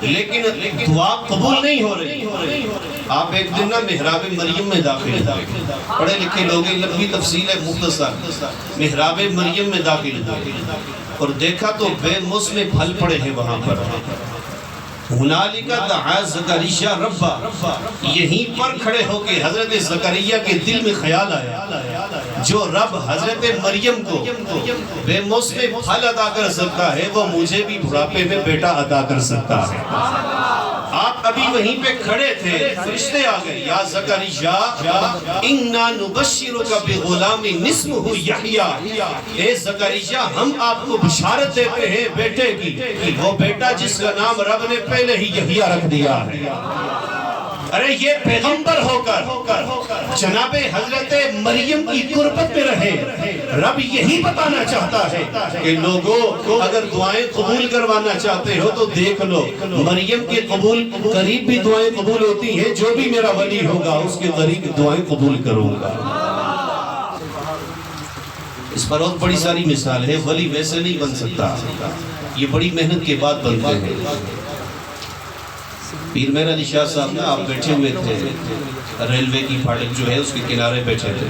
لیکن دعا قبول نہیں ہو رہی۔ آپ ایک دن نا محراب مریم میں داخل ہوئے، پڑھے لکھے لوگ، لمبی تفصیل ہے مختصر، محراب مریم میں داخل ہوئے اور دیکھا تو بے موسم پھل پڑے ہیں وہاں پر۔ ہنالک دعا زکریا ربا، یہیں پر کھڑے ہو کے حضرت زکریا کے دل میں خیال آیا جو رب حضرت مریم کو بے موسم پھل عطا کر سکتا ہے وہ مجھے بھی بڑھاپے میں بیٹا عطا کر سکتا ہے۔ آپ ابھی وہیں پہ کھڑے تھے، فرشتے آ گئے، یا زکریا انا نبشرک بغلام اسمہ یحییٰ، اے زکریا ہم آپ کو بشارت دیتے ہیں بیٹے کی، وہ بیٹا جس کا نام رب نے پہلے ہی یحییٰ رکھ دیا ہے۔ ارے یہ پیغمبر ہو کر جناب حضرت مریم کی قربت میں رہے، رب یہی بتانا چاہتا ہے کہ لوگوں اگر دعائیں قبول کروانا چاہتے ہو تو دیکھ لو، مریم کے قریب بھی دعائیں قبول ہوتی ہیں، جو بھی میرا ولی ہوگا اس کے قریب دعائیں قبول کروں گا۔ اس پر اور بڑی ساری مثال ہے، ولی ویسے نہیں بن سکتا، یہ بڑی محنت کے بعد بنتے ہیں۔ پیر مہر علی شاہ صاحب نا آپ بیٹھے ہوئے تھے، ریلوے کی پھاٹک جو ہے اس کے کنارے بیٹھے تھے،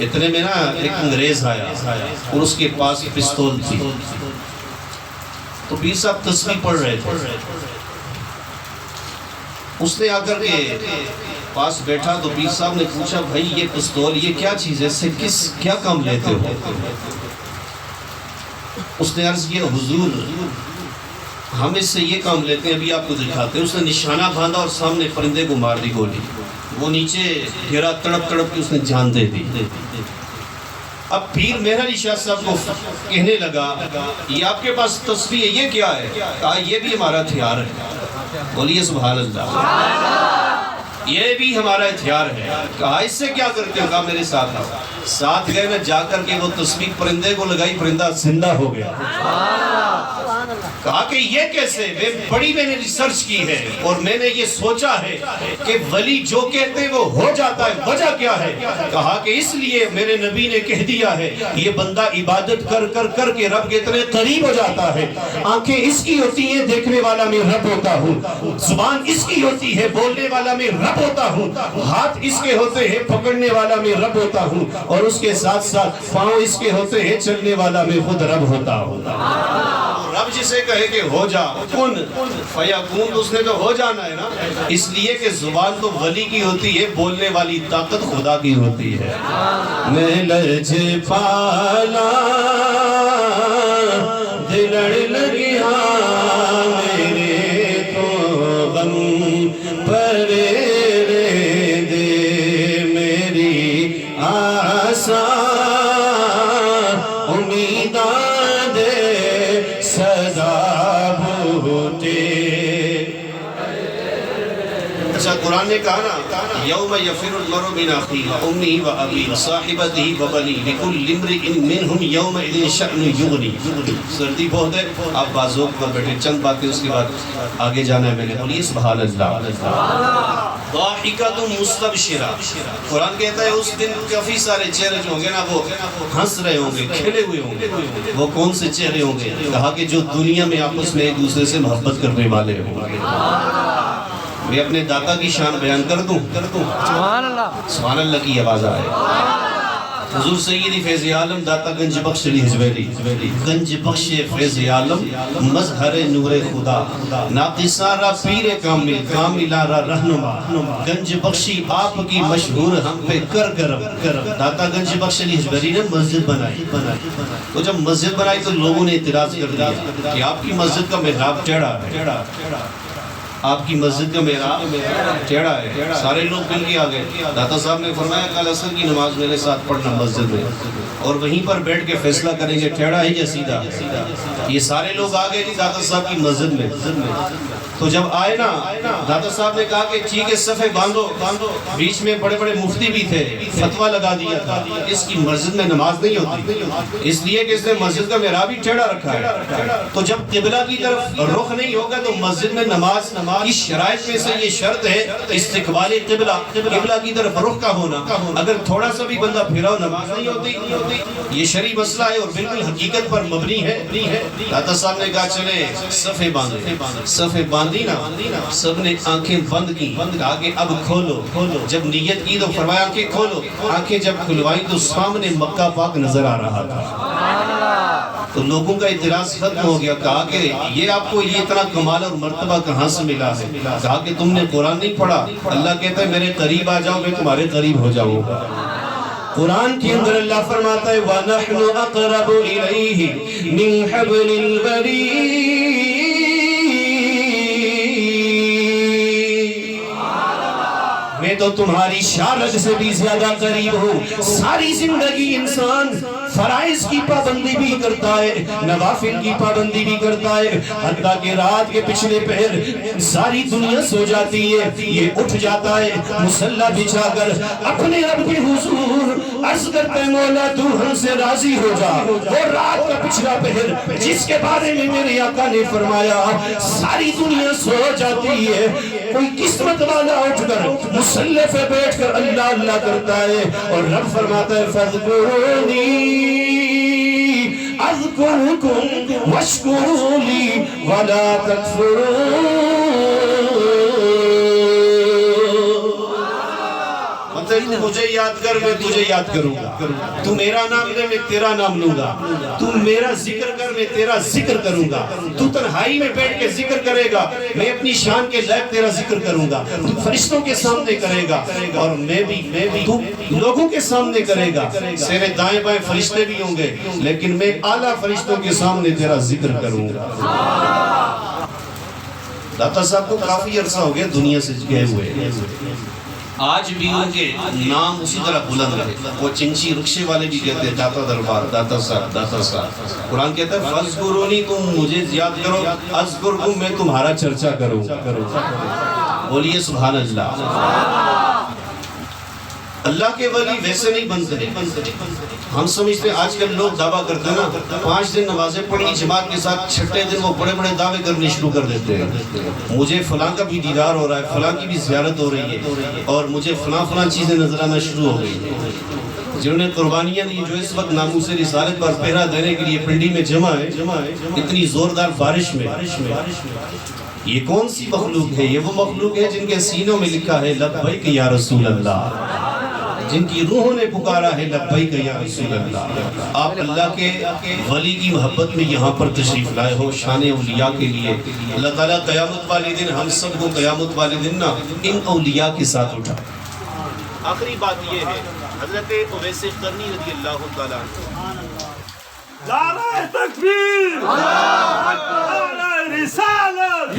اتنے میں نا ایک انگریز آیا اور اس کے پاس پستول تھی، تو پیر صاحب تسبیح پڑھ رہے تھے، اس نے آ کر کے پاس بیٹھا تو پیر صاحب نے پوچھا بھائی یہ پستول یہ کیا چیز ہے، اس سے کیا کام لیتے ہو؟ اس نے عرض کیا حضور ہم اس سے یہ کام لیتے ہیں، ابھی آپ کو دکھاتے ہیں۔ اس نے نشانہ باندھا اور سامنے پرندے کو مار دی گولی، وہ نیچے گرا، تڑپ تڑپ کی اس نے جان دے دی۔ اب پیر مہر علی شاہ صاحب کو کہنے لگا یہ آپ کے پاس تسبیح ہے، یہ کیا ہے؟ کہا یہ بھی ہمارا ہتھیار ہے۔ بولیے سبحان اللہ، یہ بھی ہمارا ہتھیار ہے۔ کہا اس سے کیا کرتے ہو؟ کہا میرے ساتھ آؤ۔ ساتھ گئے، میں جا کر کے وہ تسبیح پرندے کو لگائی، پرندہ زندہ ہو گیا۔ کہا کہ یہ کیسے؟ بڑی میں نے ریسرچ کی ہے اور میں نے یہ سوچا ہے کہ ولی جو کہتے ہیں وہ ہو جاتا ہے، وجہ کیا ہے؟ کہا کہ اس لیے میرے نبی نے کہہ دیا ہے یہ بندہ عبادت کر کر کر کے رب کے اتنے قریب ہو جاتا ہے، آنکھیں اس کی ہوتی ہیں دیکھنے والا میں رب ہوتا ہوں، زبان اس کی ہوتی ہے بولنے والا میں رب ہوتا ہوں، ہاتھ اس کے ہوتے ہیں پکڑنے والا میں رب ہوتا ہوں، اور اس کے ساتھ ساتھ پاؤں اس کے ہوتے ہیں چلنے والا میں خود رب ہوتا ہوں۔ رب جسے کہے کہ ہو جا، کن فیکون، اس نے تو ہو جانا ہے نا، اس لیے کہ زبان تو ولی کی ہوتی ہے، بولنے والی طاقت خدا کی ہوتی ہے۔ میں لرج پالا دلڑ لگیا میرے تو غم پرے دے میری آسا امیدان دے صدا بھوٹے۔ اچھا قرآن نے کہا نا یوم یفر المرء من اخیہ امہ و ابیہ و صاحبتہ و بنیہ لکل امرئ منہم یومئذ شأن یغنی۔ سردی بہت ہے، آپ بازوق پر بیٹھے، چند باتیں اس کے بعد آگے جانا ہے۔ میں نے بولیے سبحان اللہ۔ ضاحکۃ مستبشرہ، قرآن کہتا ہے اس دن کافی سارے چہرے جو ہوں گے نا وہ ہنس رہے ہوں گے، کھلے ہوئے ہوں گے۔ وہ کون سے چہرے ہوں گے؟ کہا کہ جو دنیا میں آپس میں ایک دوسرے سے محبت کرنے والے ہوں گے۔ میں اپنے داتا کی شان بیان کر دوں؟ سبحان اللہ، سبحان اللہ کی آواز آئے۔ حضور سیدی فیض عالم داتا گنج بخش علی حجویری، گنج بخش فیض عالم مظہر نور خدا، ناقصارہ پیر کامل، کاملارہ رہنما، گنج بخشی آپ کی مشہور ہم پہ کر کرم۔ داتا گنج بخش علی حجویری نے مسجد بنائی، تو جب مسجد بنائی تو لوگوں نے اعتراض کر دیا کہ آپ کی مسجد کا محراب ٹیڑھا ہے، آپ کی مسجد کا محراب ٹیڑھا ہے۔ سارے لوگ مل کے آ گئے، داتا صاحب نے فرمایا کل عصر کی نماز میرے ساتھ پڑھنا مسجد میں، اور وہیں پر بیٹھ کے فیصلہ کریں گے ٹیڑھا ہے یا سیدھا۔ یہ سارے لوگ آ گئے جی داتا صاحب کی مسجد میں، تو جب آئے نا داتا صاحب نے کہا کہ ٹھیک ہے صفے باندھو، بیچ میں بڑے بڑے مفتی بھی تھے، فتویٰ لگا دیا تھا اس کی مسجد میں نماز نہیں ہوتی، اس لیے کہ اس نے مسجد کا محراب ہی ٹیڑھا رکھا ہے، تو جب قبلہ کی طرف رخ نہیں ہوگا تو مسجد میں نماز کی شرائط میں سے یہ شرط ہے استقبال قبلہ، قبلہ کی طرف رخ کا ہونا. اگر تھوڑا سا بھی بندہ پھرا ہو نماز نہیں ہوتی. یہ شرعی مسئلہ ہے اور بالکل حقیقت پر مبنی ہے. داتا صاحب نے کہا چلے صفے باندھے، صفے باندھی نا، سب نے آنکھیں بند کی، کہا کہ اب کھولو. جب نیت کی تو فرمایا آنکھیں کھولو. آنکھیں جب کھلوائی تو سامنے مکہ پاک نظر آ رہا تھا. تو لوگوں کا اعتراض ختم ہو گیا. کہا کہ یہ آپ کو یہ اتنا کمال اور مرتبہ کہاں سے ملا ہے؟ کہا کہ تم نے قرآن نہیں پڑھا. اللہ کہتا ہے میرے قریب آ جاؤ، میں تمہارے قریب ہو جاؤں گا. قرآن کے اندر اللہ فرماتا ہے وَنَحْنُ أَقْرَبُ إِلَيْهِ مِنْ حَبْلِ الْوَرِيدِ. میں تو تمہاری شارک سے بھی زیادہ قریب ہوں. ساری زندگی انسان فرائض کی پابندی بھی کرتا ہے، نوافل کی پابندی بھی کرتا ہے، حتیٰ کہ رات کے پچھلے پہر ساری دنیا سو جاتی ہے، یہ اٹھ جاتا ہے مصلی بچھا کر اپنے رب کے حضور عرض کرتا ہے مولا تو ہم سے راضی ہو جا. وہ رات کا پچھلا پہر جس کے بارے میں میرے آقا نے فرمایا ساری دنیا سو جاتی ہے، کوئی قسمت والا اٹھ کر مصلی پہ بیٹھ کر اللہ اللہ کرتا ہے اور رب فرماتا ہے فَاذْكُرُونِي اذکرکم واشکروا لی ولا تکفرون. مطلب تو مجھے یاد کر میں تجھے یاد کروں گا، تو میرا نام لے میں تیرا نام لوں گا، تو میرا ذکر کر میں تیرا ذکر کروں گا، تو تنہائی میں بیٹھ کے ذکر کرے گا میں اپنی شان کے لائق تیرا ذکر کروں گا، تو فرشتوں کے سامنے کرے گا اور میں بھی تو لوگوں کے سامنے کرے گا. سیرے دائیں بائیں فرشتے بھی ہوں گے لیکن میں اعلیٰ فرشتوں کے سامنے تیرا ذکر کروں گا. داتا صاحب کو کافی عرصہ ہو گیا دنیا سے گئے ہوئے، آج بھی ان کے نام اسی طرح بلند رہے. وہ چنچی رکشے والے بھی کہتے ہیں داتا دربار، داتا صاحب، داتا صاحب. قرآن کہتا ہے فَاذْكُرُونِی تم مجھے یاد کرو اذکرکم میں تمہارا چرچا کروں. بولیے سبحان اللہ. اللہ کے ولی ویسے نہیں بنتے. ہم سمجھتے ہیں آج کل لوگ دعویٰ کرتے ہیں نا 5 دن نمازیں پڑھی جماعت کے ساتھ، چھٹے دن وہ بڑے بڑے دعوے کرنے شروع کر دیتے ہیں. مجھے فلاں کا بھی دیدار ہو رہا ہے، فلاں کی بھی زیارت ہو رہی ہے اور مجھے فلاں چیزیں نظر آنا شروع ہو گئی. جنہوں نے قربانیاں دی، جو اس وقت ناموس رسالت پر پہرا دینے کے لیے پنڈی میں جمع ہے اتنی زوردار بارش میں، یہ کون سی مخلوق ہے؟ یہ وہ مخلوق ہے جن کے سینوں میں لکھا ہے لبیک یا رسول اللہ، جن کی روحوں نے پکارا ہے لبیک یا رسول اللہ. آپ اللہ کے ولی کی محبت میں یہاں پر تشریف لائے ہو شان اولیاء کے لیے. اللہ تعالیٰ قیامت والے دن ہم سب کو قیامت والے دن نا ان اولیاء کے ساتھ اٹھا. آخری بات یہ ہے حضرت اویس قرنی رضی اللہ تعالیٰ نعرہ تکبیر، نعرہ رسالت.